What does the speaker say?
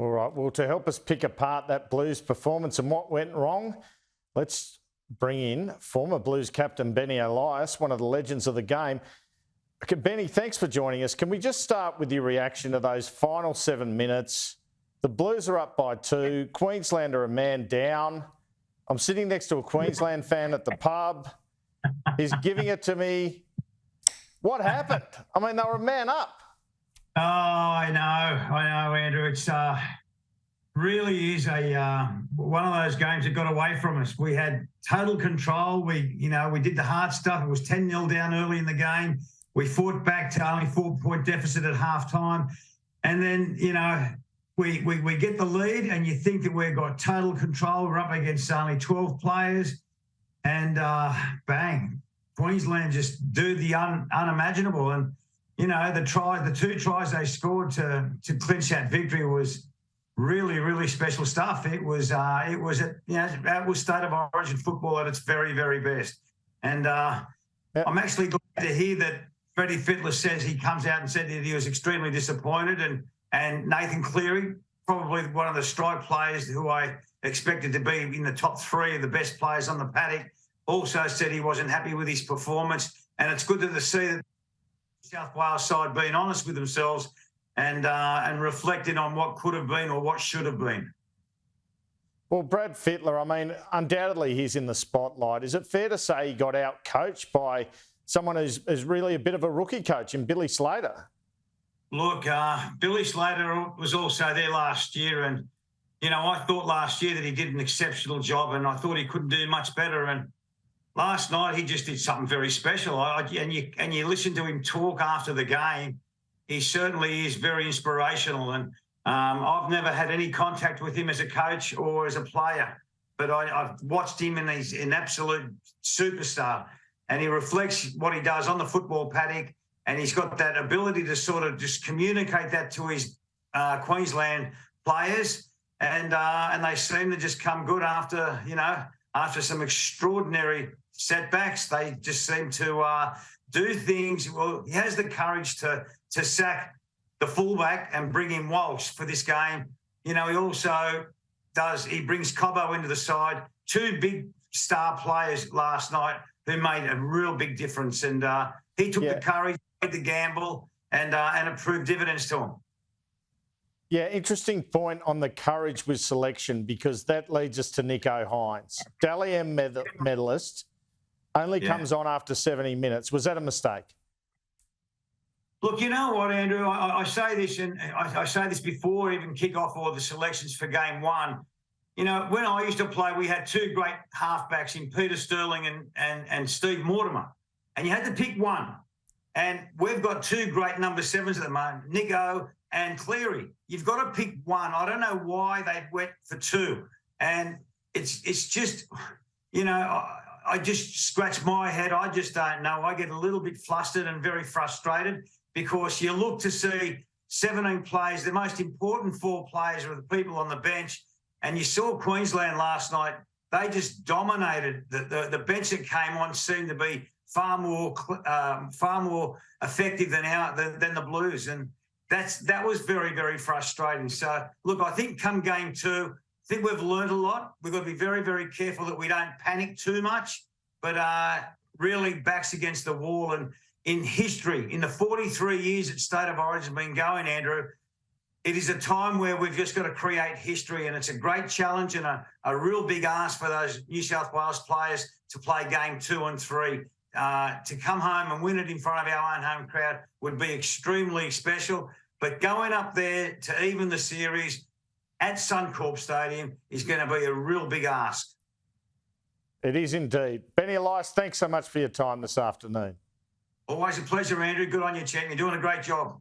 All right, well, to help us pick apart that Blues performance and what went wrong, let's bring in former Blues captain Benny Elias, one of the legends of the game. Okay, Benny, thanks for joining us. Can we just start with your reaction to those final 7 minutes? The Blues are up by 2. Queensland are a man down. I'm sitting next to a Queensland fan at the pub. He's giving it to me. What happened? I mean, they were a man up. Oh, I know, Andrew. It's really is a one of those games that got away from us. We had total control. We did the hard stuff. It was 10-0 down early in the game. We fought back to only 4-point deficit at halftime, and then we get the lead, and you think that we've got total control. We're up against only 12 players, and bang, Queensland just do the unimaginable. And the 2 tries they scored to clinch that victory was really, really special stuff. It was that was state of origin football at its very, very best. And I'm actually glad to hear that Freddie Fittler says he comes out and said that he was extremely disappointed. And Nathan Cleary, probably one of the strike players who I expected to be in the top 3 of the best players on the paddock, also said he wasn't happy with his performance. And it's good to see that South Wales side being honest with themselves and reflecting on what could have been or what should have been. Well, Brad Fittler, I mean, undoubtedly he's in the spotlight. Is it fair to say he got out-coached by someone who's really a bit of a rookie coach in Billy Slater? Look, Billy Slater was also there last year, and I thought last year that he did an exceptional job, and I thought he couldn't do much better. And last night he just did something very special. And you listen to him talk after the game. He certainly is very inspirational, and I've never had any contact with him as a coach or as a player, but I've watched him, and he's an absolute superstar. And he reflects what he does on the football paddock, and he's got that ability to sort of just communicate that to his Queensland players, and they seem to just come good after some extraordinary setbacks. They just seem to do things. Well, he has the courage to sack the fullback and bring in Walsh for this game. He also brings Cobbo into the side. 2 big star players last night who made a real big difference. And he took the courage, made the gamble, and it proved dividends to him. Yeah, interesting point on the courage with selection, because that leads us to Nicho Hynes. Dally M medalist, only comes on after 70 minutes. Was that a mistake? Look, you know what, Andrew? I say this, and I say this before even kick-off or the selections for game 1. When I used to play, we had 2 great halfbacks in Peter Sterling and Steve Mortimer, and you had to pick one. And we've got 2 great number 7s at the moment, Nicho and Cleary. You've got to pick one. I don't know why they went for 2. And it's just, I just scratch my head. I just don't know. I get a little bit flustered and very frustrated, because you look to see 17 players, the most important 4 players are the people on the bench. And you saw Queensland last night. They just dominated. The bench that came on seemed to be far more effective than the Blues. And that was very, very frustrating. So, look, I think come game 2, I think we've learned a lot. We've got to be very, very careful that we don't panic too much, but really backs against the wall. And in history, in the 43 years that State of Origin has been going, Andrew, it is a time where we've just got to create history, and it's a great challenge and a real big ask for those New South Wales players to play game 2 and 3. To come home and win it in front of our own home crowd would be extremely special. But going up there to even the series at Suncorp Stadium is going to be a real big ask. It is indeed. Benny Elias, thanks so much for your time this afternoon. Always a pleasure, Andrew. Good on you, champ. You're doing a great job.